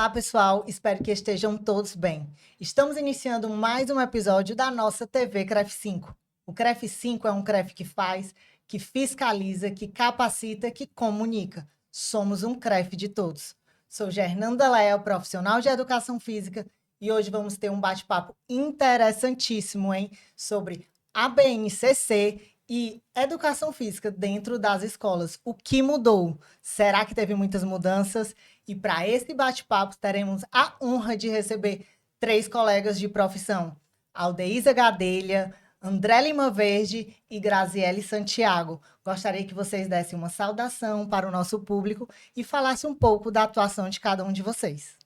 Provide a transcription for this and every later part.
Olá, pessoal. Espero que estejam todos bem. Estamos iniciando mais um episódio da nossa TV CREF 5. O CREF 5 é um CREF que faz, que fiscaliza, que capacita, que comunica. Somos um CREF de todos. Sou Gernanda Léa, profissional de educação física, e hoje vamos ter um bate-papo interessantíssimo, hein, sobre a BNCC e educação física dentro das escolas. O que mudou? Será que teve muitas mudanças? E para esse bate-papo, teremos a honra de receber 3 colegas de profissão: Aldeísa Gadelha, André Lima Verde e Graziele Santiago. Gostaria que vocês dessem uma saudação para o nosso público e falassem um pouco da atuação de cada um de vocês.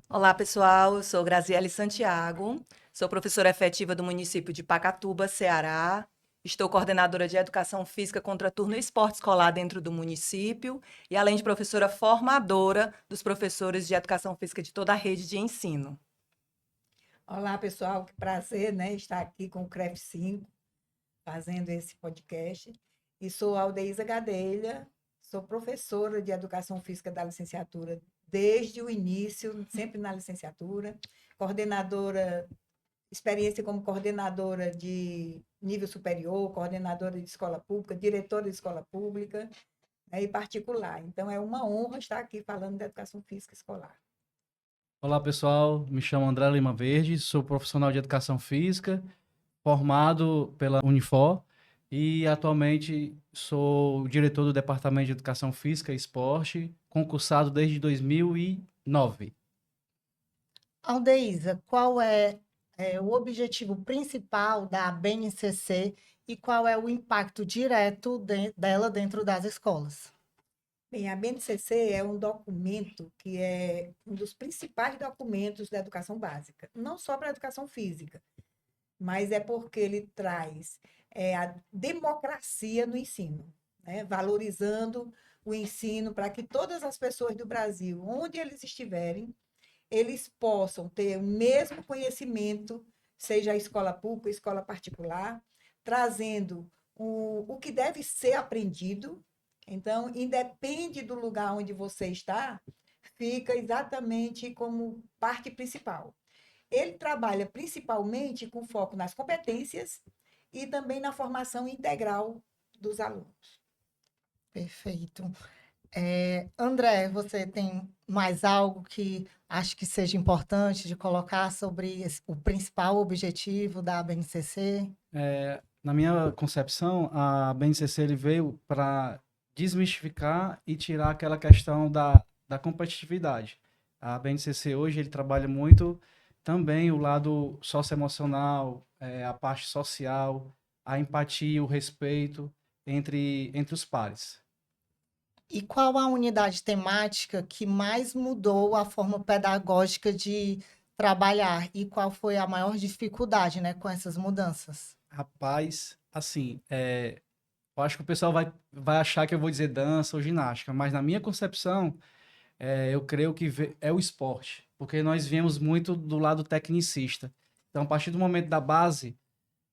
Olá, pessoal. Eu sou Graziele Santiago, sou professora efetiva do município de Pacatuba, Ceará. Estou coordenadora de Educação Física, Contraturno e Esporte Escolar dentro do município e, além de professora formadora dos professores de Educação Física de toda a rede de ensino. Olá, pessoal, que prazer, né, estar aqui com o CREF 5, fazendo esse podcast. E sou Aldeísa Gadelha, sou professora de Educação Física da licenciatura desde o início, sempre na licenciatura, experiência como coordenadora de nível superior, coordenadora de escola pública, diretora de escola pública, né, e particular. Então, é uma honra estar aqui falando de educação física escolar. Olá, pessoal. Me chamo André Lima Verde, sou profissional de educação física, formado pela Unifor e atualmente sou diretor do Departamento de Educação Física e Esporte, concursado desde 2009. Aldeísa, qual é o objetivo principal da BNCC e qual é o impacto direto dela dentro das escolas? Bem, a BNCC é um documento que é um dos principais documentos da educação básica, não só para a educação física, mas é porque ele traz a democracia no ensino, né? Valorizando o ensino para que todas as pessoas do Brasil, onde eles estiverem, eles possam ter o mesmo conhecimento, seja a escola pública, a escola particular, trazendo o que deve ser aprendido. Então, independe do lugar onde você está, fica exatamente como parte principal. Ele trabalha principalmente com foco nas competências e também na formação integral dos alunos. Perfeito. André, você tem mais algo que acha que seja importante de colocar sobre o principal objetivo da BNCC? Na minha concepção, a BNCC ele veio para desmistificar e tirar aquela questão da competitividade. A BNCC hoje ele trabalha muito também o lado socioemocional, a parte social, a empatia, o respeito entre os pares. E qual a unidade temática que mais mudou a forma pedagógica de trabalhar? E qual foi a maior dificuldade, né, com essas mudanças? Rapaz, assim, eu acho que o pessoal vai achar que eu vou dizer dança ou ginástica, mas na minha concepção, eu creio que é o esporte, porque nós viemos muito do lado tecnicista. Então, a partir do momento da base,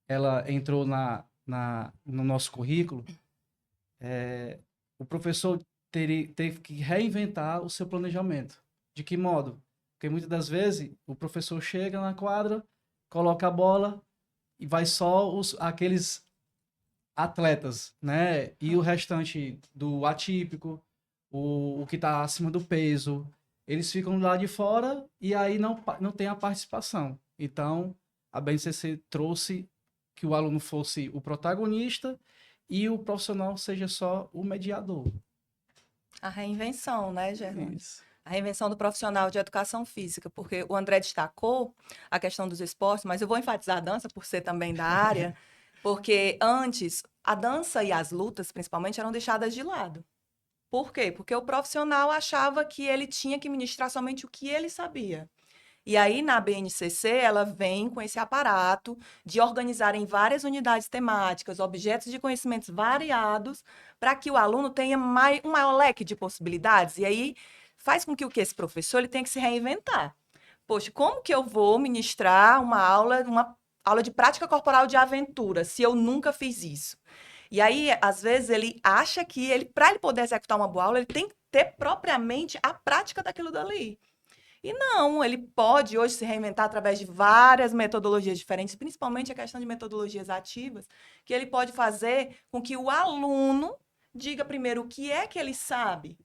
ela entrou no nosso currículo, o professor teve que reinventar o seu planejamento. De que modo? Porque muitas das vezes o professor chega na quadra, coloca a bola e vai só aqueles atletas, né? E o restante do atípico, o que está acima do peso, eles ficam lá de fora e aí não tem a participação. Então, a BNCC trouxe que o aluno fosse o protagonista e o profissional seja só o mediador. A reinvenção, né, Germano? Isso. A reinvenção do profissional de educação física, porque o André destacou a questão dos esportes, mas eu vou enfatizar a dança por ser também da área, porque antes a dança e as lutas, principalmente, eram deixadas de lado. Por quê? Porque o profissional achava que ele tinha que ministrar somente o que ele sabia. E aí, na BNCC, ela vem com esse aparato de organizar em várias unidades temáticas, objetos de conhecimentos variados, para que o aluno tenha um maior leque de possibilidades. E aí, faz com que esse professor ele tenha que se reinventar. Poxa, como que eu vou ministrar uma aula de prática corporal de aventura, se eu nunca fiz isso? E aí, às vezes, ele acha que para ele poder executar uma boa aula, ele tem que ter propriamente a prática daquilo dali. E não, ele pode hoje se reinventar através de várias metodologias diferentes, principalmente a questão de metodologias ativas, que ele pode fazer com que o aluno diga primeiro o que é que ele sabe,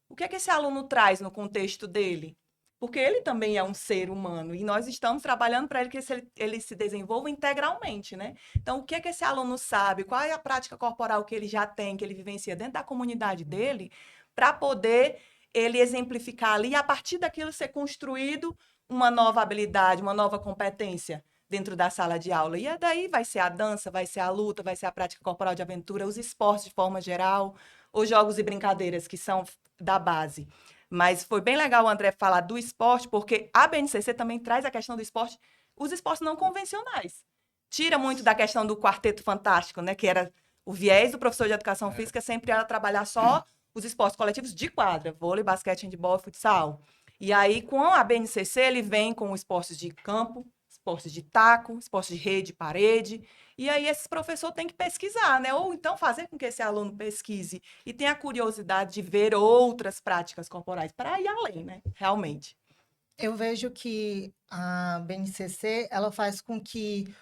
o que é que esse aluno traz no contexto dele. Porque ele também é um ser humano e nós estamos trabalhando para ele que ele se desenvolva integralmente, né? Então, o que é que esse aluno sabe? Qual é a prática corporal que ele já tem, que ele vivencia dentro da comunidade dele, para poder ele exemplificar ali e, a partir daquilo, ser construído uma nova habilidade, uma nova competência dentro da sala de aula. E daí vai ser a dança, vai ser a luta, vai ser a prática corporal de aventura, os esportes de forma geral, os jogos e brincadeiras que são da base. Mas foi bem legal o André falar do esporte, porque a BNCC também traz a questão do esporte, os esportes não convencionais. Tira muito da questão do quarteto fantástico, né? Que era o viés do professor de educação física, sempre era trabalhar só os esportes coletivos de quadra, vôlei, basquete, handebol e futsal. E aí, com a BNCC, ele vem com esportes de campo, esportes de taco, esportes de rede, parede. E aí, esse professor tem que pesquisar, né? Ou então fazer com que esse aluno pesquise e tenha a curiosidade de ver outras práticas corporais para ir além, né? Realmente. Eu vejo que a BNCC, ela faz com que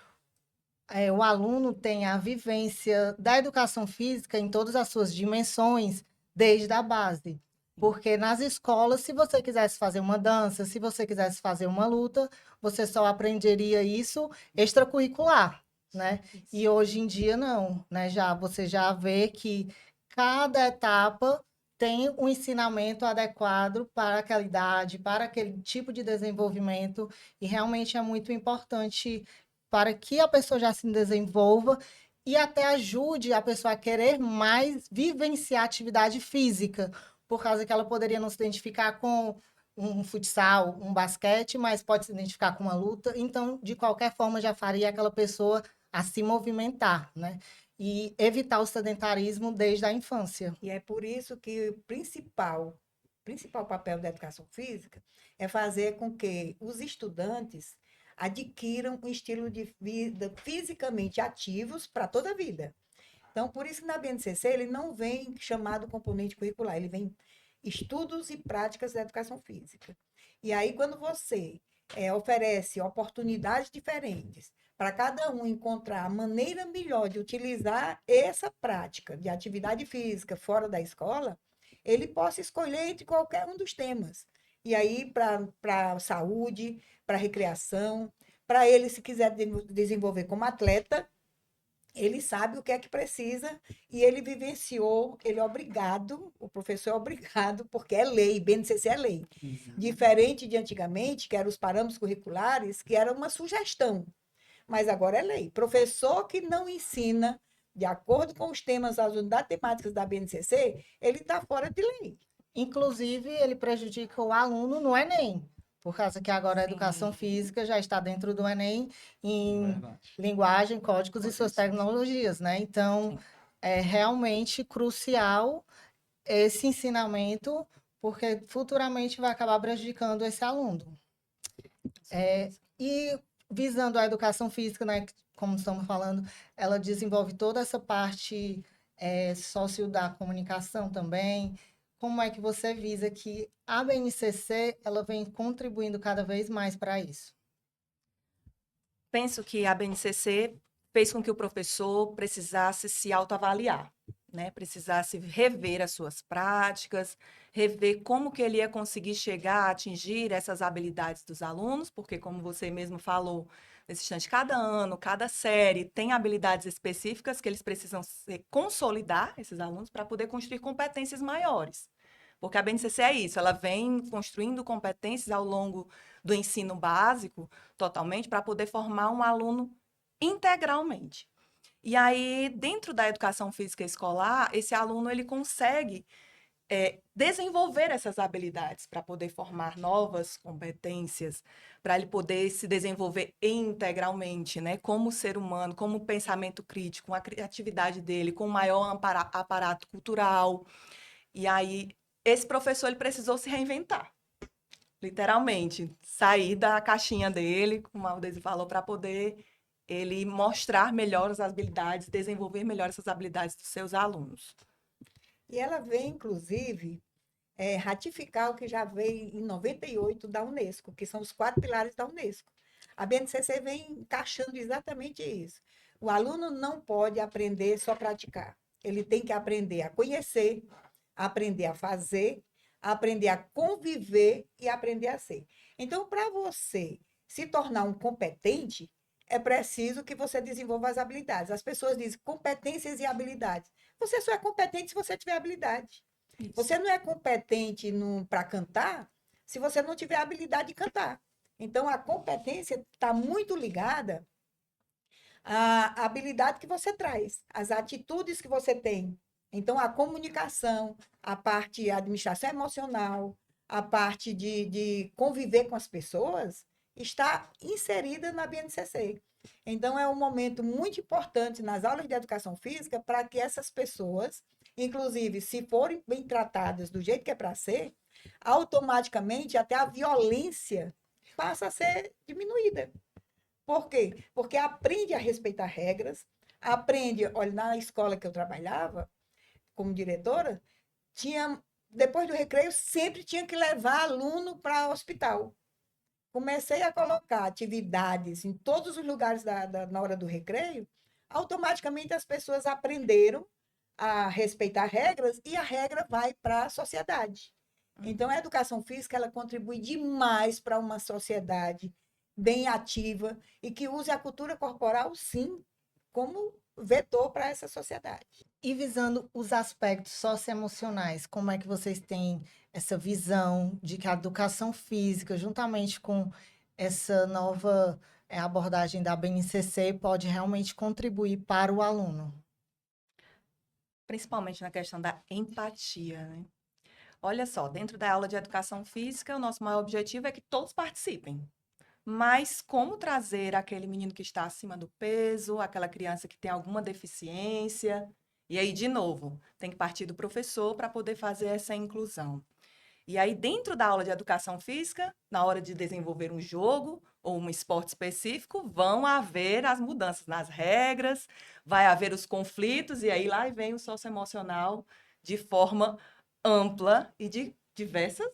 o aluno tenha a vivência da educação física em todas as suas dimensões, desde a base. Porque nas escolas, se você quisesse fazer uma dança, se você quisesse fazer uma luta, você só aprenderia isso extracurricular, né? E hoje em dia não, né? Você já vê que cada etapa tem um ensinamento adequado para aquela idade, para aquele tipo de desenvolvimento, e realmente é muito importante para que a pessoa já se desenvolva e até ajude a pessoa a querer mais vivenciar atividade física, por causa que ela poderia não se identificar com um futsal, um basquete, mas pode se identificar com uma luta, então, de qualquer forma, já faria aquela pessoa a se movimentar, né? E evitar o sedentarismo desde a infância. E é por isso que o principal papel da educação física é fazer com que os estudantes adquiram um estilo de vida fisicamente ativos para toda a vida. Então, por isso que na BNCC ele não vem chamado componente curricular, ele vem estudos e práticas da educação física. E aí, quando você oferece oportunidades diferentes para cada um encontrar a maneira melhor de utilizar essa prática de atividade física fora da escola, ele possa escolher entre qualquer um dos temas. E aí, para saúde, para recreação, para ele, se quiser desenvolver como atleta, ele sabe o que é que precisa e ele vivenciou, ele é obrigado, o professor é obrigado, porque é lei, BNCC é lei. Diferente de antigamente, que eram os parâmetros curriculares, que era uma sugestão, mas agora é lei. Professor que não ensina de acordo com os temas, as unidades temáticas da BNCC, ele está fora de lei. Inclusive, ele prejudica o aluno no Enem, por causa que agora a educação física já está dentro do Enem em linguagem, códigos e suas tecnologias, né? Então, é realmente crucial esse ensinamento, porque futuramente vai acabar prejudicando esse aluno. E visando a educação física, né, como estamos falando, ela desenvolve toda essa parte sócio da comunicação também. Como é que você visa que a BNCC ela vem contribuindo cada vez mais para isso? Penso que a BNCC fez com que o professor precisasse se autoavaliar, né? Precisasse rever as suas práticas, rever como que ele ia conseguir chegar a atingir essas habilidades dos alunos, porque, como você mesmo falou, nesse instante, cada ano, cada série tem habilidades específicas que eles precisam consolidar, esses alunos, para poder construir competências maiores. Porque a BNCC é isso, ela vem construindo competências ao longo do ensino básico, totalmente, para poder formar um aluno integralmente. E aí, dentro da educação física escolar, esse aluno ele consegue desenvolver essas habilidades para poder formar novas competências, para ele poder se desenvolver integralmente, né? Como ser humano, como pensamento crítico, com a criatividade dele, com o maior aparato cultural. E aí, esse professor ele precisou se reinventar, literalmente, sair da caixinha dele, como a Aldesi falou, para poder ele mostrar melhor as habilidades, desenvolver melhor essas habilidades dos seus alunos. E ela vem, inclusive, ratificar o que já veio em 98 da Unesco, que são os 4 pilares da Unesco. A BNCC vem encaixando exatamente isso. O aluno não pode aprender só praticar. Ele tem que aprender a conhecer, aprender a fazer, aprender a conviver e aprender a ser. Então, para você se tornar um competente, é preciso que você desenvolva as habilidades. As pessoas dizem competências e habilidades. Você só é competente se você tiver habilidade. Isso. Você não é competente para cantar se você não tiver habilidade de cantar. Então, a competência está muito ligada à habilidade que você traz, às atitudes que você tem. Então, a comunicação, a parte de administração emocional, a parte de conviver com as pessoas, está inserida na BNCC. Então, é um momento muito importante nas aulas de educação física para que essas pessoas, inclusive, se forem bem tratadas do jeito que é para ser, automaticamente até a violência passa a ser diminuída. Por quê? Porque aprende a respeitar regras, aprende, olha, na escola que eu trabalhava, como diretora, depois do recreio, sempre tinha que levar aluno para o hospital. Comecei a colocar atividades em todos os lugares na hora do recreio, automaticamente as pessoas aprenderam a respeitar regras e a regra vai para a sociedade. Então, a educação física ela contribui demais para uma sociedade bem ativa e que use a cultura corporal, sim, como vetor para essa sociedade. E visando os aspectos socioemocionais, como é que vocês têm essa visão de que a educação física, juntamente com essa nova abordagem da BNCC, pode realmente contribuir para o aluno? Principalmente na questão da empatia, né? Olha só, dentro da aula de educação física, o nosso maior objetivo é que todos participem. Mas como trazer aquele menino que está acima do peso, aquela criança que tem alguma deficiência? E aí, de novo, tem que partir do professor para poder fazer essa inclusão. E aí, dentro da aula de educação física, na hora de desenvolver um jogo ou um esporte específico, vão haver as mudanças nas regras, vai haver os conflitos, e aí lá vem o socioemocional de forma ampla e de diversas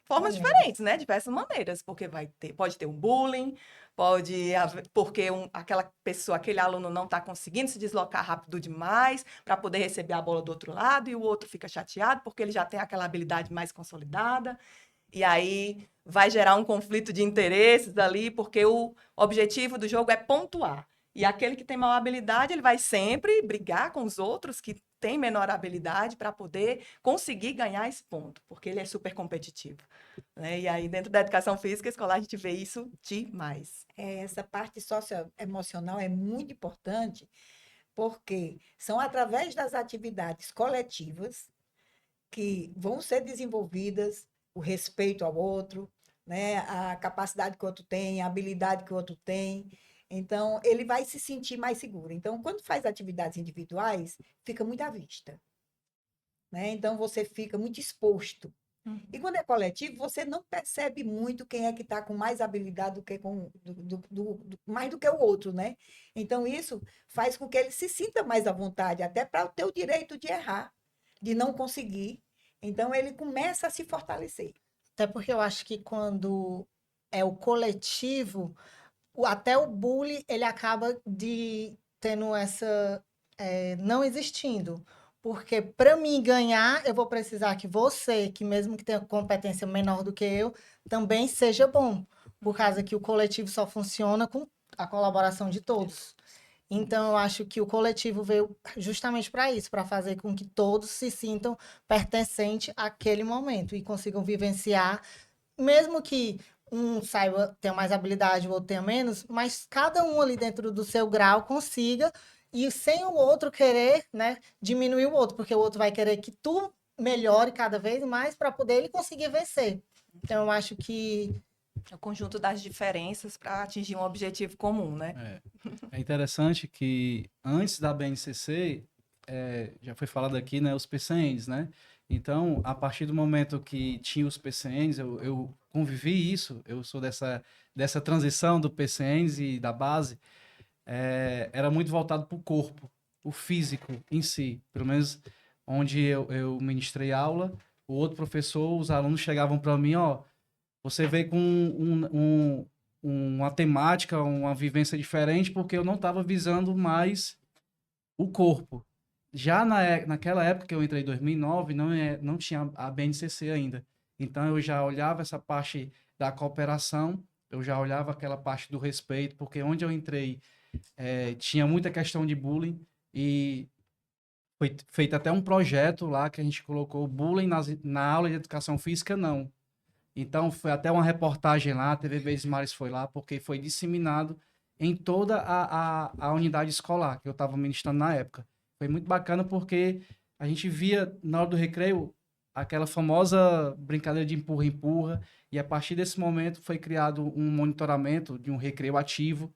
formas diferentes, né? Diversas maneiras, porque pode ter um bullying, pode haver, porque aquela pessoa, aquele aluno não está conseguindo se deslocar rápido demais para poder receber a bola do outro lado e o outro fica chateado porque ele já tem aquela habilidade mais consolidada. E aí vai gerar um conflito de interesses ali, porque o objetivo do jogo é pontuar. E aquele que tem maior habilidade, ele vai sempre brigar com os outros que têm menor habilidade para poder conseguir ganhar esse ponto, porque ele é super competitivo, né? E aí, dentro da educação física escolar, a gente vê isso demais. Essa parte socioemocional é muito importante, porque são através das atividades coletivas que vão ser desenvolvidas o respeito ao outro, né? A capacidade que o outro tem, a habilidade que o outro tem. Então, ele vai se sentir mais seguro. Então, quando faz atividades individuais, fica muito à vista, né? Então, você fica muito exposto. E quando é coletivo, você não percebe muito quem é que está com mais habilidade do que mais do que o outro, né? Então, isso faz com que ele se sinta mais à vontade, até para ter o direito de errar, de não conseguir. Então, ele começa a se fortalecer. Até porque eu acho que quando é o coletivo, até o bullying, ele acaba tendo essa, não existindo. Porque para mim ganhar, eu vou precisar que você, que mesmo que tenha competência menor do que eu, também seja bom. Por causa que o coletivo só funciona com a colaboração de todos. Então, eu acho que o coletivo veio justamente para isso, para fazer com que todos se sintam pertencentes àquele momento e consigam vivenciar, mesmo que um saiba, tenha mais habilidade, o outro tenha menos, mas cada um ali dentro do seu grau consiga, e sem o outro querer, né, diminuir o outro, porque o outro vai querer que tu melhore cada vez mais para poder ele conseguir vencer. Então, eu acho que É o conjunto das diferenças para atingir um objetivo comum, né? É interessante que antes da BNCC, já foi falado aqui, né, os PCNs, né? Então, a partir do momento que tinha os PCNs, eu convivi isso, eu sou dessa transição do PCNs e da base, era muito voltado para o corpo, o físico em si, pelo menos onde eu ministrei aula, o outro professor, os alunos chegavam para mim, ó, você veio com uma temática, uma vivência diferente, porque eu não estava visando mais o corpo. Já naquela época que eu entrei em 2009, não tinha a BNCC ainda. Então, eu já olhava essa parte da cooperação, eu já olhava aquela parte do respeito, porque onde eu entrei tinha muita questão de bullying e foi feito até um projeto lá que a gente colocou bullying na aula de educação física, não. Então, foi até uma reportagem lá, a TV Verdes Mares foi lá, porque foi disseminado em toda a unidade escolar que eu estava ministrando na época. Foi muito bacana porque a gente via, na hora do recreio, aquela famosa brincadeira de empurra-empurra, e a partir desse momento foi criado um monitoramento de um recreio ativo,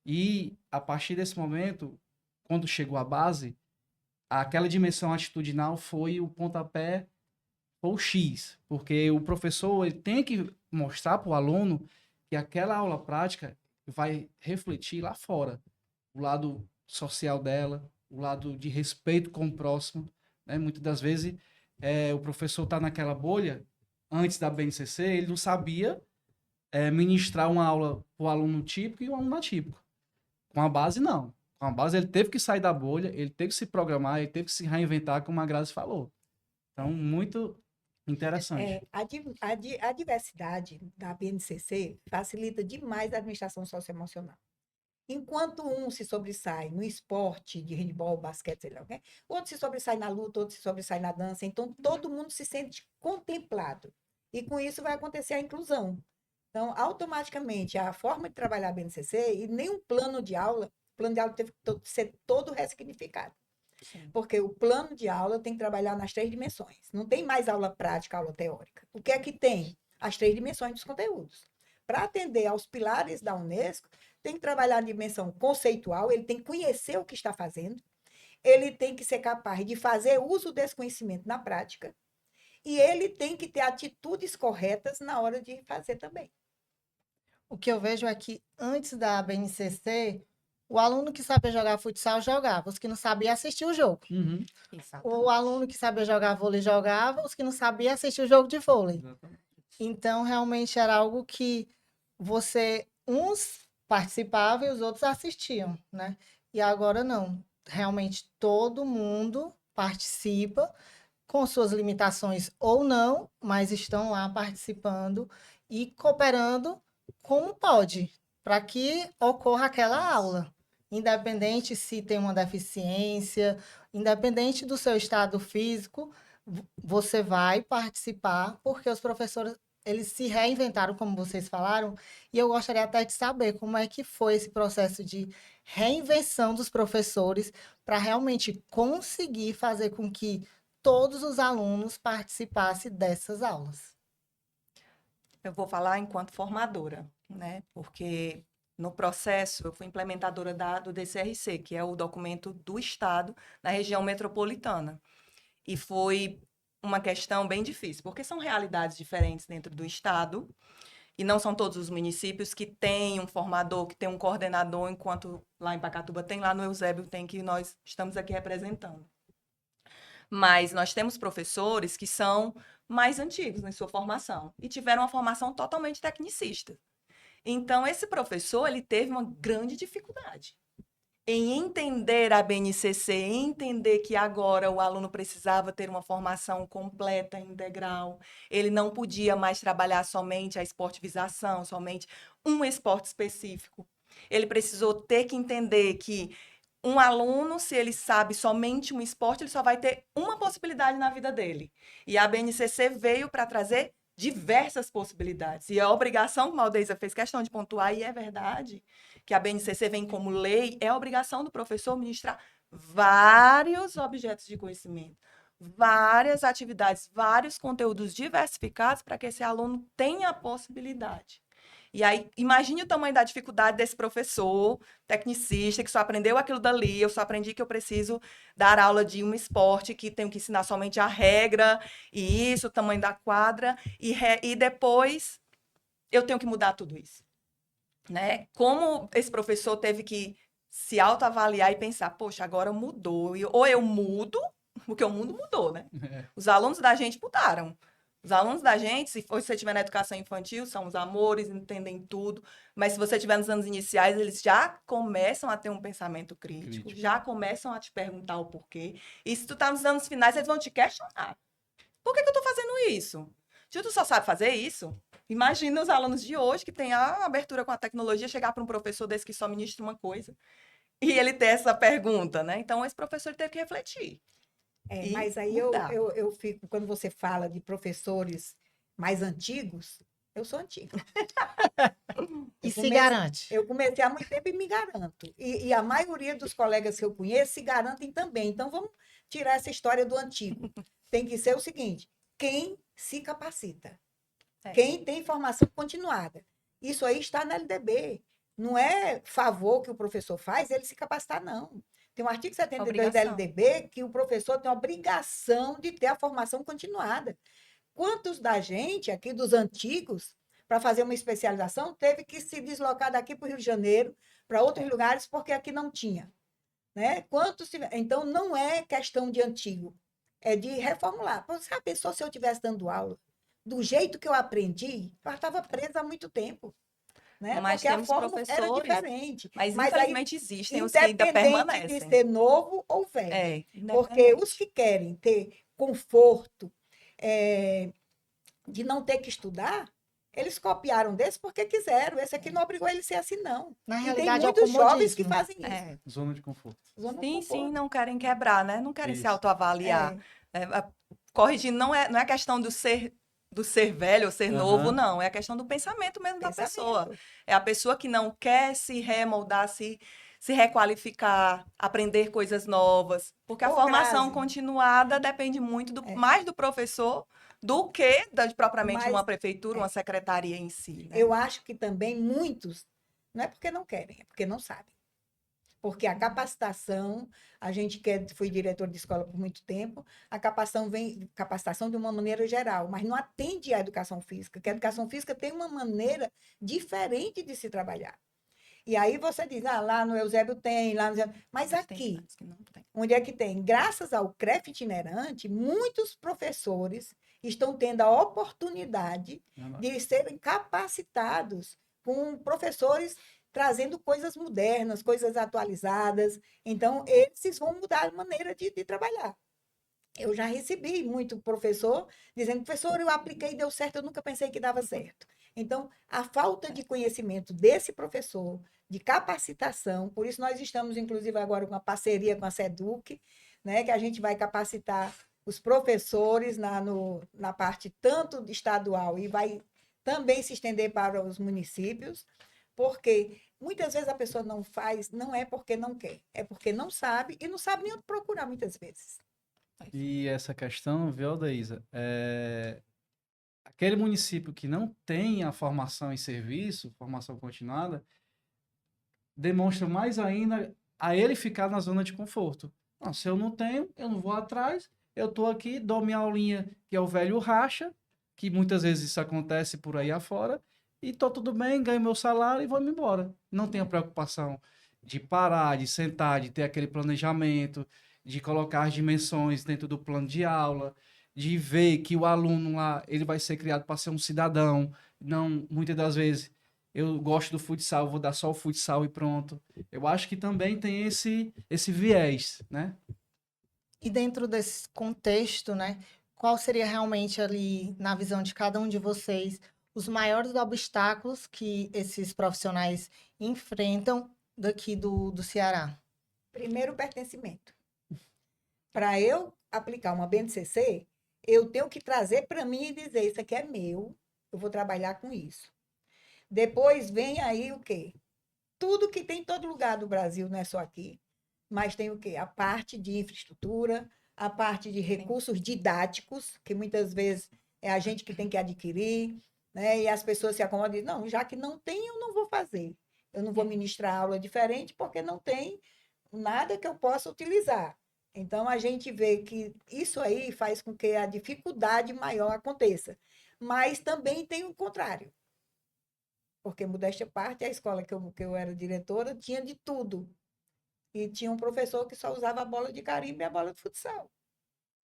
e a partir desse momento, quando chegou a base, aquela dimensão atitudinal foi o pontapé ou X, porque o professor ele tem que mostrar para o aluno que aquela aula prática vai refletir lá fora, o lado social dela, o lado de respeito com o próximo, né? Muitas das vezes o professor está naquela bolha, antes da BNCC, ele não sabia ministrar uma aula para o aluno típico e um aluno atípico. Com a base, não. Com a base, ele teve que sair da bolha, ele teve que se programar, ele teve que se reinventar, como a Grazi falou. Então, muito interessante. A diversidade da BNCC facilita demais a administração socioemocional. Enquanto um se sobressai no esporte de handebol, basquete, sei lá, okay? Outro se sobressai na luta, outro se sobressai na dança, então todo mundo se sente contemplado. E com isso vai acontecer a inclusão. Então, automaticamente, a forma de trabalhar a BNCC e nem um plano de aula teve que ser todo ressignificado. Sim. Porque o plano de aula tem que trabalhar nas 3 dimensões. Não tem mais aula prática, aula teórica. O que é que tem? As 3 dimensões dos conteúdos. Para atender aos pilares da Unesco, tem que trabalhar na dimensão conceitual, ele tem que conhecer o que está fazendo, ele tem que ser capaz de fazer uso desse conhecimento na prática, e ele tem que ter atitudes corretas na hora de fazer também. O que eu vejo é que antes da BNCC, o aluno que sabia jogar futsal jogava, os que não sabiam assistir o jogo. Uhum. O aluno que sabia jogar vôlei jogava, os que não sabiam assistir o jogo de vôlei. Exatamente. Então, realmente era algo que uns participavam e os outros assistiam, né? E agora não. Realmente todo mundo participa, com suas limitações ou não, mas estão lá participando e cooperando como pode, para que ocorra aquela aula. Independente se tem uma deficiência, independente do seu estado físico, você vai participar, porque os professores eles se reinventaram, como vocês falaram, e eu gostaria até de saber como é que foi esse processo de reinvenção dos professores para realmente conseguir fazer com que todos os alunos participassem dessas aulas. Eu vou falar enquanto formadora, né? Porque no processo eu fui implementadora do DCRC, que é o documento do Estado na região metropolitana. E foi uma questão bem difícil, porque são realidades diferentes dentro do Estado, e não são todos os municípios que têm um formador, que tem um coordenador, enquanto lá em Pacatuba tem, lá no Eusébio tem, que nós estamos aqui representando. Mas nós temos professores que são mais antigos em sua formação e tiveram uma formação totalmente tecnicista. Então, esse professor, ele teve uma grande dificuldade em entender a BNCC, entender que agora o aluno precisava ter uma formação completa, integral. Ele não podia mais trabalhar somente a esportivização, somente um esporte específico. Ele precisou ter que entender que um aluno, se ele sabe somente um esporte, ele só vai ter uma possibilidade na vida dele. E a BNCC veio para trazer diversas possibilidades. E a obrigação, como a Aldeisa fez questão de pontuar, e é verdade, que a BNCC vem como lei, é a obrigação do professor ministrar vários objetos de conhecimento, várias atividades, vários conteúdos diversificados para que esse aluno tenha a possibilidade. E aí, imagine o tamanho da dificuldade desse professor, tecnicista, que só aprendeu aquilo dali, eu só aprendi que eu preciso dar aula de um esporte, que tenho que ensinar somente a regra, e isso, o tamanho da quadra, e depois eu tenho que mudar tudo isso. Né? Como esse professor teve que se autoavaliar e pensar, poxa, agora mudou, ou eu mudo, porque o mundo mudou, né? É. Os alunos da gente mudaram. Os alunos da gente, se você estiver na educação infantil, são os amores, entendem tudo. Mas se você estiver nos anos iniciais, eles já começam a ter um pensamento crítico, Crítico. já começam a te perguntar o porquê. E se tu tá nos anos finais, eles vão te questionar. Por que que eu tô fazendo isso? Se tu só sabe fazer isso, imagina os alunos de hoje que têm a abertura com a tecnologia, chegar para um professor desse que só ministra uma coisa e ele ter essa pergunta, né? Então, esse professor teve que refletir e Mas aí mudar. eu fico, quando você fala de professores mais antigos, eu sou antiga. E Eu se comecei, garante. eu comecei há muito tempo e me garanto. E a maioria dos colegas que eu conheço se garantem também. Então, vamos tirar essa história do antigo. Tem que ser o seguinte: quem se capacita, É. quem tem formação continuada. Isso aí está na LDB. Não é favor que o professor faz ele se capacitar, não. Tem um artigo 72 da Obrigação. LDB que o professor tem a obrigação de ter a formação continuada. Quantos da gente aqui, dos antigos, para fazer uma especialização, teve que se deslocar daqui para o Rio de Janeiro, para outros lugares, porque aqui não tinha, né? Então, não é questão de antigo, é de reformular. Você já pensou se eu estivesse dando aula do jeito que eu aprendi? Eu estava presa há muito tempo, né? Mas Porque a temos fórmula era professores, diferente. mas Mas aí, infelizmente existem os que ainda independente de permanecem. ser novo ou velho, É, porque os independente. que querem ter conforto, de não ter que estudar, eles copiaram desse porque quiseram. Esse aqui não obrigou ele a ser assim, não. Na E tem realidade, é o muitos jovens que comodismo. fazem isso. É. Zona de conforto. Zona de Sim, sim, conforto. não querem quebrar, né? Não querem se Isso. autoavaliar. É, Corrigindo, não é questão do ser velho ou ser novo, Aham. não. É a questão do pensamento mesmo da pessoa. pensamento. É a pessoa que não quer se remoldar, se requalificar, aprender coisas novas. Porque a Ô, formação Grazi, continuada depende muito é, mais do professor do que propriamente mas uma prefeitura, uma secretaria em si, né? eu acho que também muitos, não é porque não querem, é porque não sabem. Porque a capacitação, a gente que foi diretor de escola por muito tempo, a capacitação de uma maneira geral, mas não atende à educação física, que a educação física tem uma maneira diferente de se trabalhar. E aí você diz, lá no Eusébio tem, lá no Eusébio... Mas Mas tem aqui, lugares que não tem. onde é que tem? Graças ao CREF itinerante, muitos professores estão tendo a oportunidade de serem capacitados com professores trazendo coisas modernas, coisas atualizadas. Então, esses vão mudar a maneira de trabalhar. Eu já recebi muito professor dizendo, professor, eu apliquei e deu certo, eu nunca pensei que dava certo. Então, a falta de conhecimento desse professor, de capacitação, por isso nós estamos, inclusive, agora com uma parceria com a SEDUC, né, que a gente vai capacitar os professores na parte tanto estadual e vai também se estender para os municípios, porque muitas vezes a pessoa não faz, não é porque não quer, é porque não sabe e não sabe nem onde procurar muitas vezes. E essa questão, viu, Aldaísa, aquele município que não tem a formação em serviço, formação continuada, demonstra mais ainda a ele ficar na zona de conforto. Não, se eu não tenho, eu não vou atrás, eu estou aqui, dou minha aulinha, que é o velho racha, que muitas vezes isso acontece por aí afora, e estou tudo bem, ganho meu salário e vou-me embora. Não tenho preocupação de parar, de sentar, de ter aquele planejamento, de colocar as dimensões dentro do plano de aula, de ver que o aluno lá, ele vai ser criado para ser um cidadão, não, muitas das vezes, eu gosto do futsal, vou dar só o futsal e pronto. Eu acho que também tem esse viés, né? E dentro desse contexto, né, qual seria realmente ali, na visão de cada um de vocês, os maiores obstáculos que esses profissionais enfrentam daqui do Ceará? Primeiro, pertencimento. Para eu aplicar uma BNCC, eu tenho que trazer para mim e dizer, isso aqui é meu, eu vou trabalhar com isso. Depois vem aí o quê? Tudo que tem em todo lugar do Brasil, não é só aqui, mas tem o quê? A parte de infraestrutura, a parte de recursos didáticos, que muitas vezes é a gente que tem que adquirir, né? E as pessoas se acomodam e dizem, não, já que não tem, eu não vou fazer. Eu não vou ministrar aula diferente porque não tem nada que eu possa utilizar. Então, a gente vê que isso aí faz com que a dificuldade maior aconteça. Mas também tem o contrário. Porque, modéstia à parte, a escola que eu era diretora tinha de tudo. E tinha um professor que só usava a bola de carimbo e a bola de futsal.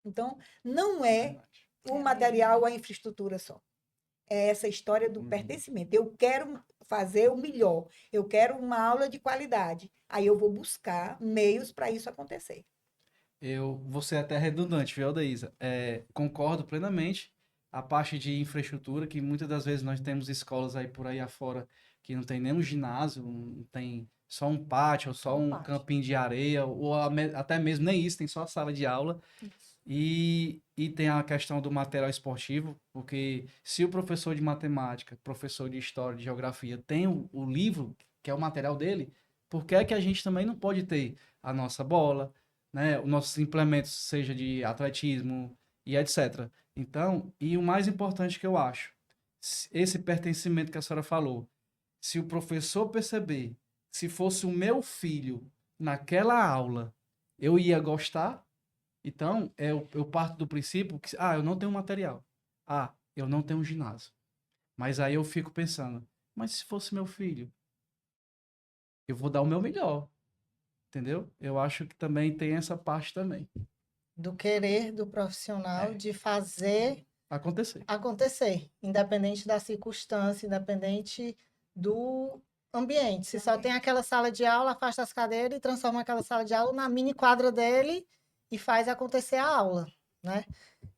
Então, não é o material, a infraestrutura só. É essa história do pertencimento. Eu quero fazer o melhor, eu quero uma aula de qualidade. Aí eu vou buscar meios para isso acontecer. Eu vou ser até redundante, viu, Aldaísa? Concordo plenamente. A parte de infraestrutura, que muitas das vezes nós temos escolas aí por aí afora que não tem nenhum ginásio, não tem só um pátio, ou só um Pátio. campinho de areia, ou até mesmo nem isso, tem só a sala de aula. E tem a questão do material esportivo, porque se o professor de matemática, professor de história, de geografia, tem o livro, que é o material dele, por que é que a gente também não pode ter a nossa bola, né, os nossos implementos, seja de atletismo e etc. Então, e o mais importante que eu acho, esse pertencimento que a senhora falou, se o professor perceber, se fosse o meu filho naquela aula, eu ia gostar. Então, eu parto do princípio que, eu não tenho material. Eu não tenho ginásio. Mas aí eu fico pensando, mas se fosse meu filho, eu vou dar o meu melhor, entendeu? Eu acho que também tem essa parte também. Do querer do profissional de fazer Acontecer. acontecer, independente da circunstância, independente do ambiente. Se só tem aquela sala de aula, afasta as cadeiras e transforma aquela sala de aula na mini quadra dele e faz acontecer a aula, né?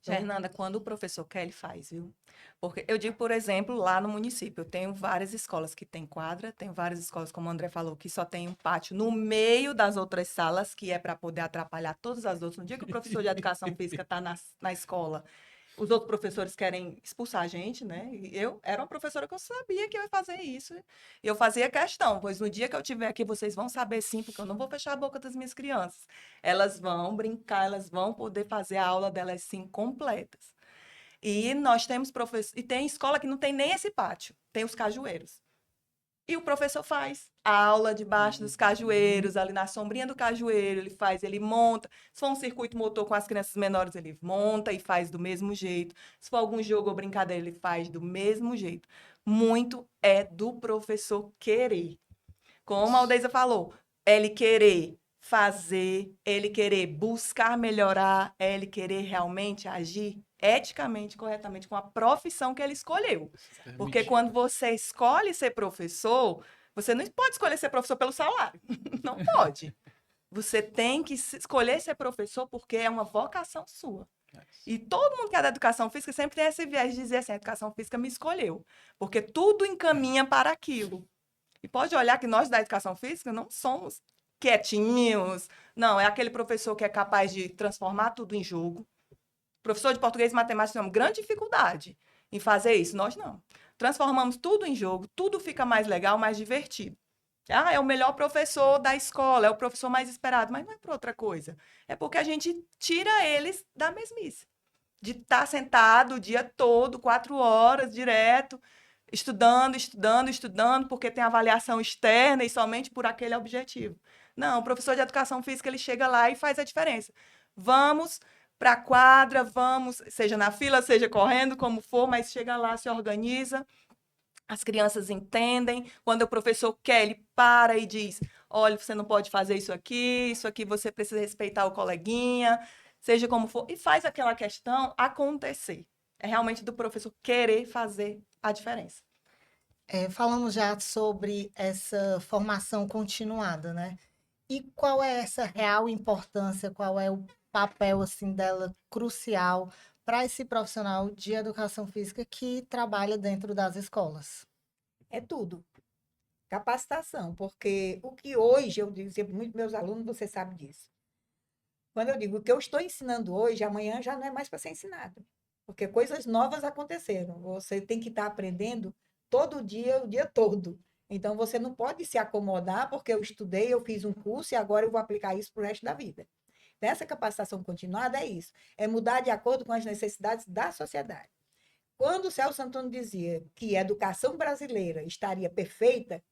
Fernanda, quando o professor quer, ele faz, viu? Porque eu digo, por exemplo, lá no município, eu tenho várias escolas que têm quadra, tenho várias escolas, como o André falou, que só tem um pátio no meio das outras salas, que é para poder atrapalhar todas as outras. No dia que o professor de educação física está na escola, os outros professores querem expulsar a gente, né? E eu era uma professora que eu sabia que eu ia fazer isso. E eu fazia questão, pois no dia que eu estiver aqui, vocês vão saber sim, porque eu não vou fechar a boca das minhas crianças. Elas vão brincar, elas vão poder fazer a aula delas sim completas. E nós temos professores, e tem escola que não tem nem esse pátio, tem os cajueiros. E o professor faz a aula debaixo dos cajueiros, ali na sombrinha do cajueiro, ele faz, ele monta. Se for um circuito motor com as crianças menores, ele monta e faz do mesmo jeito. Se for algum jogo ou brincadeira, ele faz do mesmo jeito. Muito é do professor querer. Como a Aldeisa falou, ele querer fazer, ele querer buscar melhorar, ele querer realmente agir eticamente, corretamente com a profissão que ele escolheu. Porque quando você escolhe ser professor, você não pode escolher ser professor pelo salário. Não pode. Você tem que escolher ser professor porque é uma vocação sua. E todo mundo que é da educação física sempre tem esse viés de dizer assim, a educação física me escolheu. Porque tudo encaminha para aquilo. E pode olhar que nós da educação física não somos quietinhos. Não, é aquele professor que é capaz de transformar tudo em jogo. Professor de português e matemática tem uma grande dificuldade em fazer isso. Nós não. Transformamos tudo em jogo, tudo fica mais legal, mais divertido. É o melhor professor da escola, é o professor mais esperado, mas não é por outra coisa. É porque a gente tira eles da mesmice. De estar sentado o dia todo, 4 horas, direto, estudando, estudando, estudando, porque tem avaliação externa e somente por aquele objetivo. Não, o professor de educação física, ele chega lá e faz a diferença. Vamos para a quadra, vamos, seja na fila, seja correndo, como for, mas chega lá, se organiza, as crianças entendem. Quando o professor quer, ele para e diz: olha, você não pode fazer isso aqui você precisa respeitar o coleguinha, seja como for, e faz aquela questão acontecer. É realmente do professor querer fazer a diferença. Falamos já sobre essa formação continuada, né? E qual é essa real importância, qual é o papel assim dela crucial para esse profissional de educação física que trabalha dentro das escolas? É tudo. Capacitação, porque o que hoje eu digo sempre muito meus alunos, você sabe disso. Quando eu digo o que eu estou ensinando hoje, amanhã já não é mais para ser ensinado, porque coisas novas aconteceram. Você tem que estar aprendendo todo dia, o dia todo. Então você não pode se acomodar porque eu estudei, eu fiz um curso e agora eu vou aplicar isso para o resto da vida. Então, essa capacitação continuada é isso, é mudar de acordo com as necessidades da sociedade. Quando o Celso Antônio dizia que a educação brasileira estaria perfeita,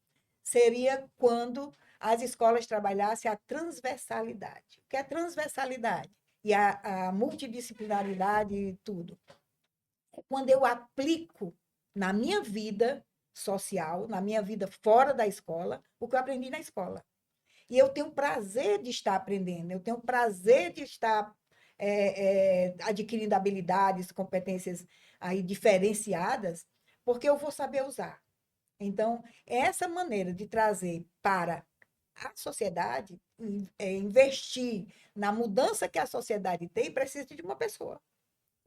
seria quando as escolas trabalhassem a transversalidade. O que é transversalidade? E a multidisciplinaridade e tudo. É quando eu aplico na minha vida social, na minha vida fora da escola, o que eu aprendi na escola. E eu tenho prazer de estar aprendendo, eu tenho prazer de estar adquirindo habilidades, competências aí diferenciadas, porque eu vou saber usar. Então, essa maneira de trazer para a sociedade, investir na mudança que a sociedade tem, precisa de uma pessoa.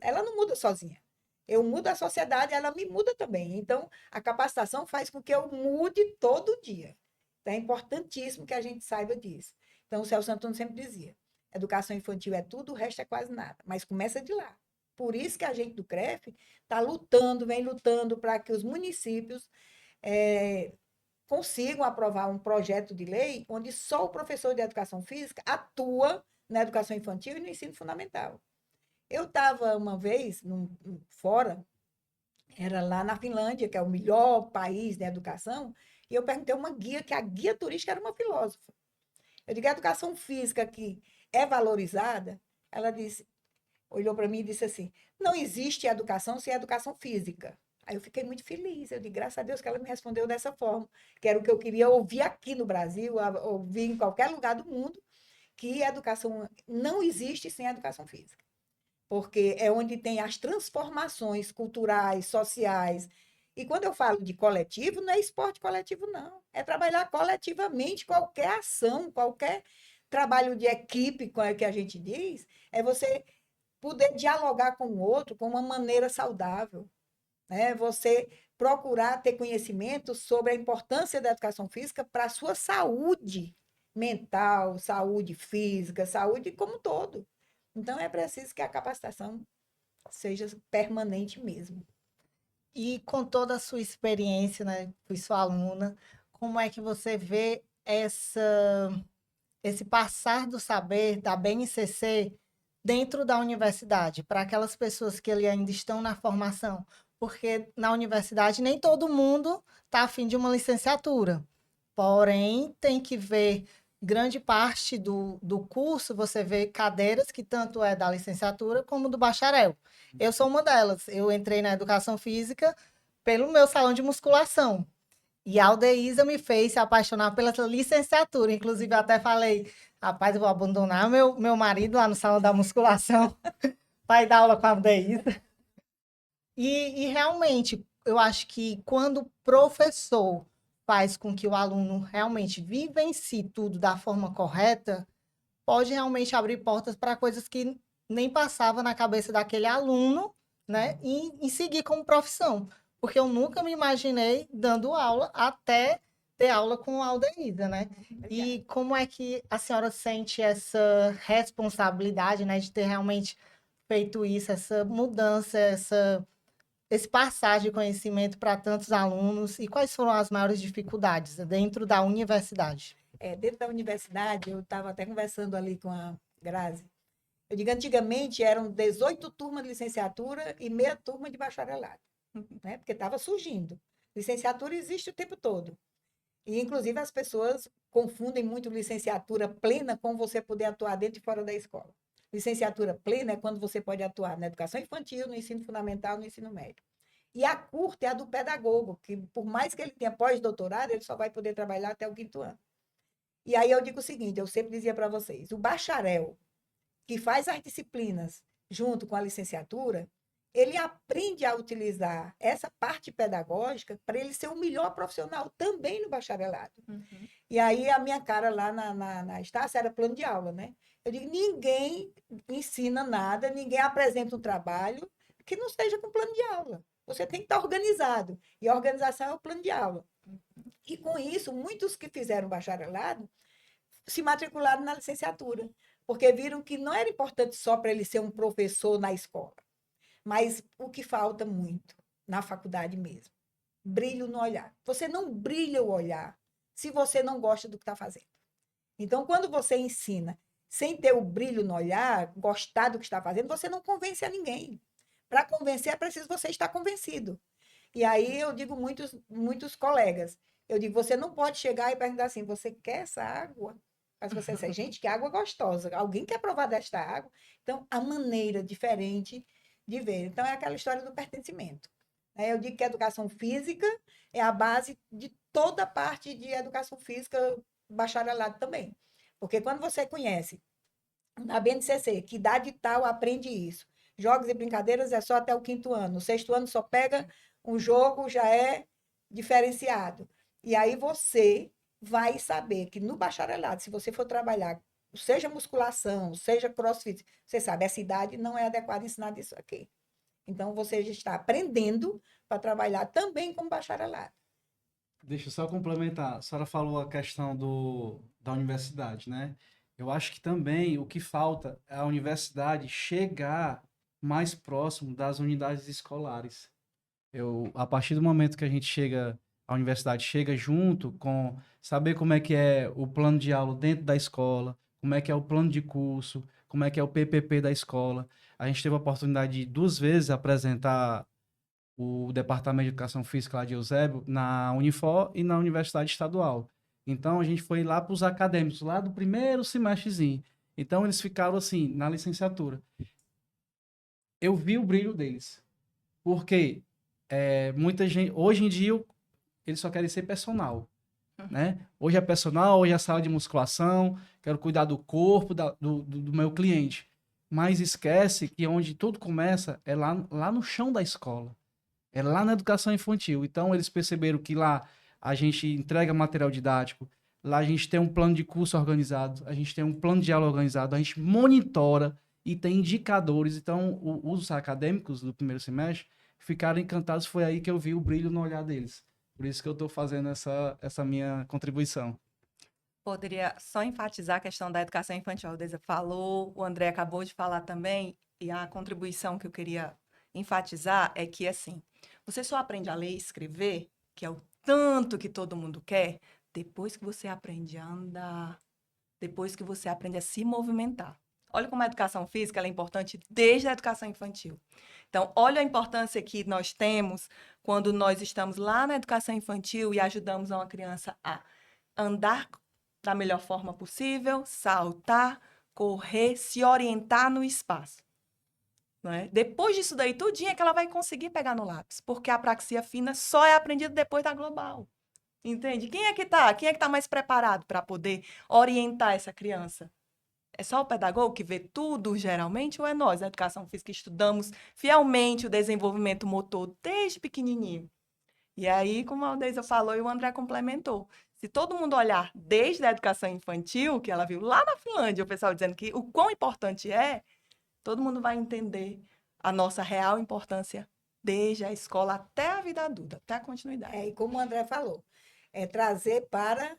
Ela não muda sozinha. Eu mudo a sociedade, ela me muda também. Então, a capacitação faz com que eu mude todo dia. Então, é importantíssimo que a gente saiba disso. Então, o Celso Antônio sempre dizia: educação infantil é tudo, o resto é quase nada. Mas começa de lá. Por isso que a gente do CREF está lutando, vem lutando para que os municípios consigam aprovar um projeto de lei onde só o professor de educação física atua na educação infantil e no ensino fundamental. Eu estava uma vez fora, era lá na Finlândia, que é o melhor país da educação, e eu perguntei a uma guia, que a guia turística era uma filósofa. Eu digo: a educação física que é valorizada? Ela disse, olhou para mim e disse assim: não existe educação sem educação física. Aí eu fiquei muito feliz. Eu digo: graças a Deus que ela me respondeu dessa forma, que era o que eu queria ouvir aqui no Brasil, ouvir em qualquer lugar do mundo, que a educação não existe sem a educação física. Porque é onde tem as transformações culturais, sociais. E quando eu falo de coletivo, não é esporte coletivo, não. É trabalhar coletivamente, qualquer ação, qualquer trabalho de equipe, que a gente diz, é você poder dialogar com o outro com uma maneira saudável, né? Você procurar ter conhecimento sobre a importância da educação física para a sua saúde mental, saúde física, saúde como um todo. Então, é preciso que a capacitação seja permanente mesmo. E com toda a sua experiência, né, fui sua aluna, como é que você vê esse passar do saber da BNCC dentro da universidade, para aquelas pessoas que ali ainda estão na formação? Porque na universidade nem todo mundo está afim de uma licenciatura. Porém, tem que ver grande parte do curso, você vê cadeiras que tanto é da licenciatura como do bacharel. Eu sou uma delas. Eu entrei na educação física pelo meu salão de musculação. E a Aldeísa me fez se apaixonar pela licenciatura. Inclusive, eu até falei: rapaz, eu vou abandonar meu marido lá no salão da musculação para ir dar aula com a Aldeísa. E realmente, eu acho que quando o professor faz com que o aluno realmente vivencie tudo da forma correta, pode realmente abrir portas para coisas que nem passava na cabeça daquele aluno, né? E seguir como profissão. Porque eu nunca me imaginei dando aula até ter aula com a Aldeísa, né? E como é que a senhora sente essa responsabilidade, né, de ter realmente feito isso, essa mudança, esse passar de conhecimento para tantos alunos, e quais foram as maiores dificuldades dentro da universidade? Dentro da universidade, eu estava até conversando ali com a Grazi. Eu digo, antigamente eram 18 turmas de licenciatura e meia turma de bacharelado, né? Porque estava surgindo. Licenciatura existe o tempo todo. E, inclusive, as pessoas confundem muito licenciatura plena com você poder atuar dentro e fora da escola. Licenciatura plena é quando você pode atuar na educação infantil, no ensino fundamental, no ensino médio. E a curta é a do pedagogo, que por mais que ele tenha pós-doutorado, ele só vai poder trabalhar até o 5º ano. E aí eu digo o seguinte, eu sempre dizia para vocês, o bacharel que faz as disciplinas junto com a licenciatura, ele aprende a utilizar essa parte pedagógica para ele ser o melhor profissional também no bacharelado. Uhum. E aí a minha cara lá na Estácio era plano de aula, né? Eu digo, ninguém ensina nada, ninguém apresenta um trabalho que não esteja com plano de aula. Você tem que estar organizado. E a organização é o plano de aula. E com isso, muitos que fizeram bacharelado se matricularam na licenciatura, porque viram que não era importante só para ele ser um professor na escola, mas o que falta muito na faculdade mesmo, brilho no olhar. Você não brilha o olhar se você não gosta do que está fazendo. Então, quando você ensina sem ter o brilho no olhar, gostar do que está fazendo, você não convence a ninguém. Para convencer, é preciso você estar convencido. E aí eu digo muitos colegas, eu digo, você não pode chegar e perguntar assim, você quer essa água? Mas você diz, gente, que água gostosa. Alguém quer provar desta água? Então, a maneira diferente de ver. Então, é aquela história do pertencimento. Eu digo que a educação física é a base de toda a parte de educação física, bacharelado também. Porque quando você conhece na BNCC, que idade tal aprende isso. Jogos e brincadeiras é só até o 5º ano. No 6º ano só pega um jogo, já é diferenciado. E aí você vai saber que no bacharelado, se você for trabalhar, seja musculação, seja crossfit, você sabe, essa idade não é adequada ensinar isso aqui. Então, você já está aprendendo para trabalhar também com bacharelado. Deixa eu só complementar. A senhora falou a questão da universidade, né? Eu acho que também o que falta é a universidade chegar mais próximo das unidades escolares. A partir do momento que a universidade chega junto com saber como é que é o plano de aula dentro da escola, como é que é o plano de curso, como é que é o PPP da escola. A gente teve a oportunidade de 2 vezes apresentar o Departamento de Educação Física lá de Eusébio na Unifor e na Universidade Estadual. Então, a gente foi lá para os acadêmicos, lá do primeiro semestrezinho. Então, eles ficaram assim, na licenciatura. Eu vi o brilho deles. Porque muita gente, hoje em dia, eles só querem ser personal, né? Hoje é personal, hoje é sala de musculação, quero cuidar do corpo do meu cliente. Mas esquece que onde tudo começa é lá no chão da escola. É lá na educação infantil. Então, eles perceberam que lá a gente entrega material didático, lá a gente tem um plano de curso organizado, a gente tem um plano de aula organizado, a gente monitora e tem indicadores. Então, os acadêmicos do primeiro semestre ficaram encantados. Foi aí que eu vi o brilho no olhar deles. Por isso que eu estou fazendo essa minha contribuição. Poderia só enfatizar a questão da educação infantil. A Deisa falou, o André acabou de falar também, e a contribuição que eu queria enfatizar é que, assim, você só aprende a ler e escrever, que é o tanto que todo mundo quer, depois que você aprende a andar, depois que você aprende a se movimentar. Olha como a educação física ela é importante desde a educação infantil. Então, olha a importância que nós temos quando nós estamos lá na educação infantil e ajudamos uma criança a andar da melhor forma possível, saltar, correr, se orientar no espaço. Não é? Depois disso daí, tudinho é que ela vai conseguir pegar no lápis, porque a praxia fina só é aprendida depois da global. Entende? Quem é que tá mais preparado para poder orientar essa criança? É só o pedagogo que vê tudo, geralmente, ou é nós, da educação física, que estudamos fielmente o desenvolvimento motor desde pequenininho? E aí, como a Aldeisa falou e o André complementou, se todo mundo olhar desde a educação infantil, que ela viu lá na Finlândia, o pessoal dizendo que o quão importante é, todo mundo vai entender a nossa real importância desde a escola até a vida adulta, até a continuidade. E como o André falou, é trazer para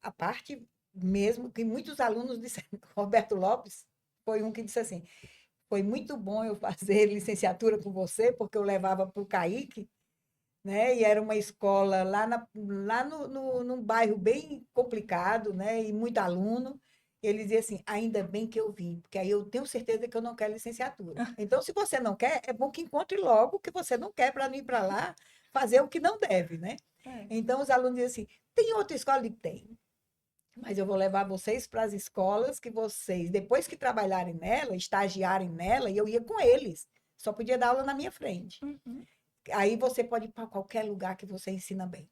a parte mesmo que muitos alunos disseram. Roberto Lopes foi um que disse assim: foi muito bom eu fazer licenciatura com você, porque eu levava para o Caíque, né? E era uma escola lá num bairro bem complicado, né? E muito aluno. Ele dizia assim: ainda bem que eu vim, porque aí eu tenho certeza que eu não quero licenciatura. Então, se você não quer, é bom que encontre logo o que você não quer para não ir para lá fazer o que não deve, né? Então, os alunos diziam assim: tem outra escola? Eu digo, tem. Mas eu vou levar vocês para as escolas que vocês, depois que trabalharem nela, estagiarem nela, e eu ia com eles. Só podia dar aula na minha frente. Aí você pode ir para qualquer lugar que você ensina bem.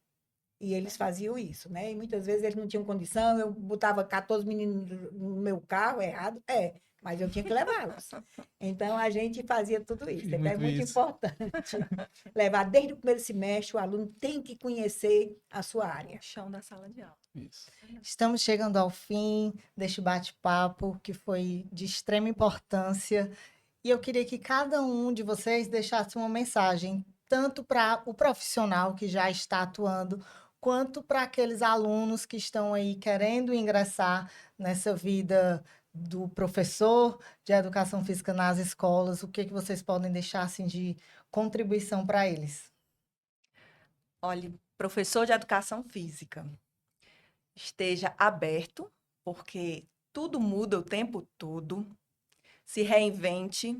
E eles faziam isso, né? E muitas vezes eles não tinham condição, eu botava 14 meninos no meu carro, errado, mas eu tinha que levá-los. Então, a gente fazia tudo isso. Então, é muito importante levar desde o primeiro semestre, o aluno tem que conhecer a sua área. O chão da sala de aula. Isso. Estamos chegando ao fim deste bate-papo, que foi de extrema importância. E eu queria que cada um de vocês deixasse uma mensagem, tanto para o profissional que já está atuando, quanto para aqueles alunos que estão aí querendo ingressar nessa vida do professor de educação física nas escolas. O que vocês podem deixar assim, de contribuição para eles? Olha, professor de educação física, esteja aberto, porque tudo muda o tempo todo. Se reinvente,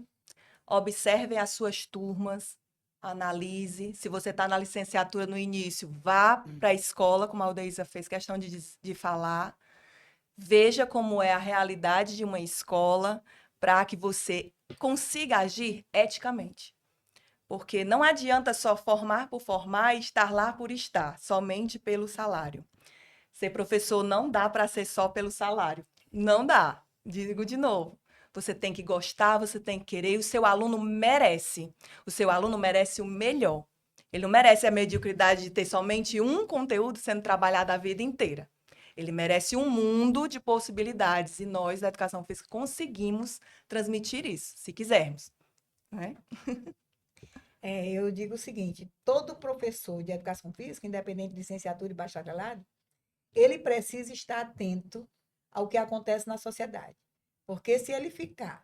observe as suas turmas, analise. Se você está na licenciatura no início, vá para a escola, como a Aldeisa fez questão de falar. Veja como é a realidade de uma escola para que você consiga agir eticamente. Porque não adianta só formar por formar e estar lá por estar, somente pelo salário. Ser professor não dá para ser só pelo salário. Não dá. Digo de novo. Você tem que gostar, você tem que querer, e o seu aluno merece. O seu aluno merece o melhor. Ele não merece a mediocridade de ter somente um conteúdo sendo trabalhado a vida inteira. Ele merece um mundo de possibilidades, e nós, da Educação Física, conseguimos transmitir isso, se quisermos, né? Eu digo o seguinte: todo professor de educação física, independente de licenciatura e bacharelado, ele precisa estar atento ao que acontece na sociedade. Porque se ele ficar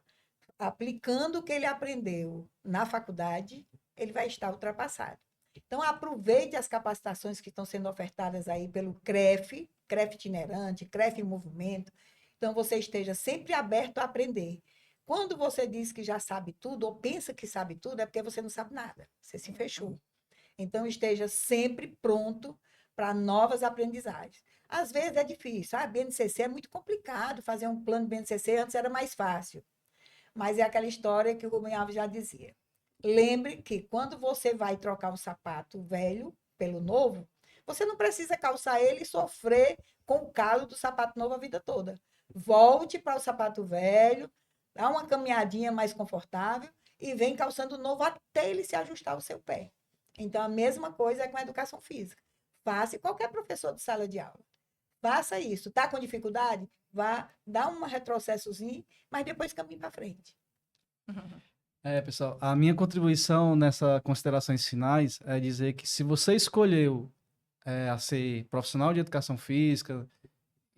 aplicando o que ele aprendeu na faculdade, ele vai estar ultrapassado. Então, aproveite as capacitações que estão sendo ofertadas aí pelo CREF, CREF itinerante, CREF em movimento. Então, você esteja sempre aberto a aprender. Quando você diz que já sabe tudo, ou pensa que sabe tudo, é porque você não sabe nada. Você se fechou. Então, esteja sempre pronto para novas aprendizagens. Às vezes é difícil. BNCC é muito complicado. Fazer um plano de BNCC antes era mais fácil. Mas é aquela história que o Rubem Alves já dizia. Lembre que quando você vai trocar um sapato velho pelo novo, você não precisa calçar ele e sofrer com o calo do sapato novo a vida toda. Volte para o sapato velho, dá uma caminhadinha mais confortável e vem calçando o novo até ele se ajustar ao seu pé. Então, a mesma coisa é com a educação física. Faça, e qualquer professor de sala de aula, faça isso. Está com dificuldade? Vá, dá um retrocessozinho, mas depois caminhe para frente. Pessoal, a minha contribuição nessas considerações finais é dizer que se você escolheu a ser profissional de educação física,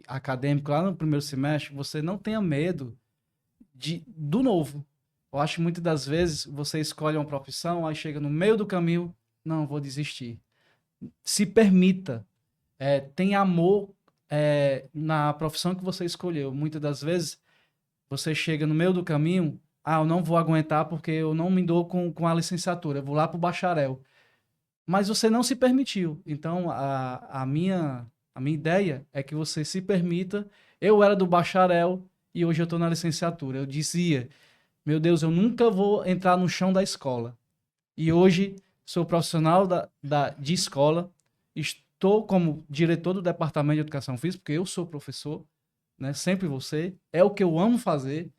acadêmico lá no primeiro semestre, você não tenha medo do novo. Eu acho que muitas das vezes você escolhe uma profissão, aí chega no meio do caminho, não, vou desistir. Se permita, tenha amor na profissão que você escolheu. Muitas das vezes você chega no meio do caminho, eu não vou aguentar porque eu não me dou com a licenciatura, eu vou lá para o bacharel. Mas você não se permitiu. Então, a minha ideia é que você se permita. Eu era do bacharel e hoje eu estou na licenciatura. Eu dizia, meu Deus, eu nunca vou entrar no chão da escola. E hoje sou profissional de escola, estou como diretor do departamento de educação física, porque eu sou professor, né? Sempre você. É o que eu amo fazer.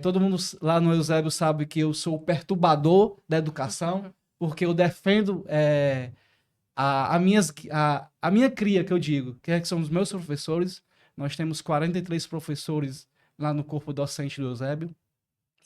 Todo mundo lá no Eusébio sabe que eu sou o perturbador da educação, porque eu defendo a minha cria, que eu digo, que são os meus professores. Nós temos 43 professores lá no corpo docente do Eusébio,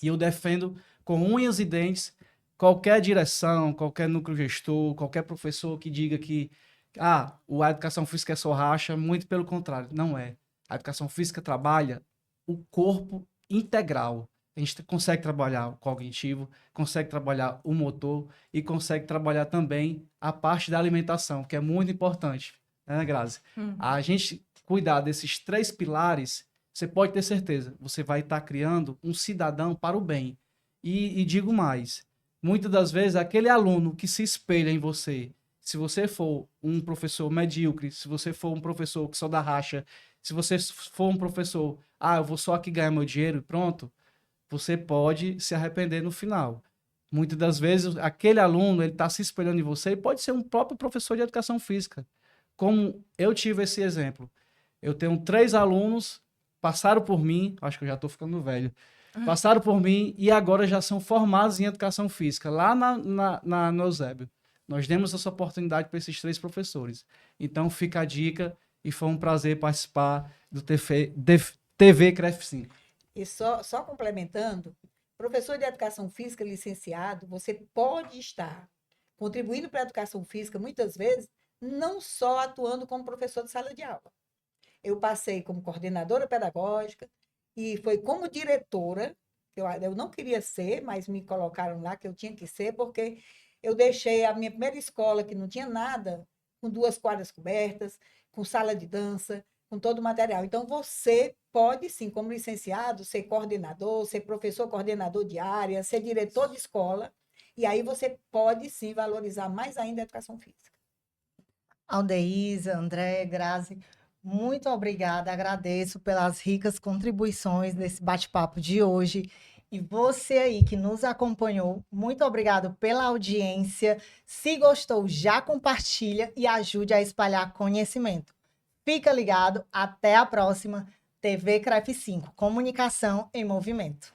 e eu defendo com unhas e dentes qualquer direção, qualquer núcleo gestor, qualquer professor que diga que a educação física é só racha. Muito pelo contrário, não é. A educação física trabalha o corpo integral. A gente consegue trabalhar o cognitivo, consegue trabalhar o motor e consegue trabalhar também a parte da alimentação, que é muito importante, né, Grazi? A gente cuidar desses 3 pilares, você pode ter certeza, você vai estar criando um cidadão para o bem. E digo mais, muitas das vezes aquele aluno que se espelha em você, se você for um professor medíocre, se você for um professor que só dá racha, se você for um professor, eu vou só aqui ganhar meu dinheiro e pronto, você pode se arrepender no final. Muitas das vezes, aquele aluno, ele está se espelhando em você e pode ser um próprio professor de educação física. Como eu tive esse exemplo. Eu tenho 3 alunos, passaram por mim, acho que eu já estou ficando velho, passaram por mim e agora já são formados em educação física, lá no Eusébio. Nós demos essa oportunidade para esses 3 professores. Então, fica a dica e foi um prazer participar do TV CREF 5. E só complementando, professor de educação física licenciado, você pode estar contribuindo para a educação física, muitas vezes, não só atuando como professor de sala de aula. Eu passei como coordenadora pedagógica e foi como diretora, eu não queria ser, mas me colocaram lá que eu tinha que ser, porque eu deixei a minha primeira escola, que não tinha nada, com 2 quadras cobertas, com sala de dança, com todo o material. Então, você pode, sim, como licenciado, ser coordenador, ser professor coordenador de área, ser diretor de escola, e aí você pode, sim, valorizar mais ainda a educação física. Aldeísa, André, Grazi, muito obrigada. Agradeço pelas ricas contribuições desse bate-papo de hoje. E você aí que nos acompanhou, muito obrigado pela audiência. Se gostou, já compartilha e ajude a espalhar conhecimento. Fica ligado, até a próxima. TV CREF 5, Comunicação em Movimento.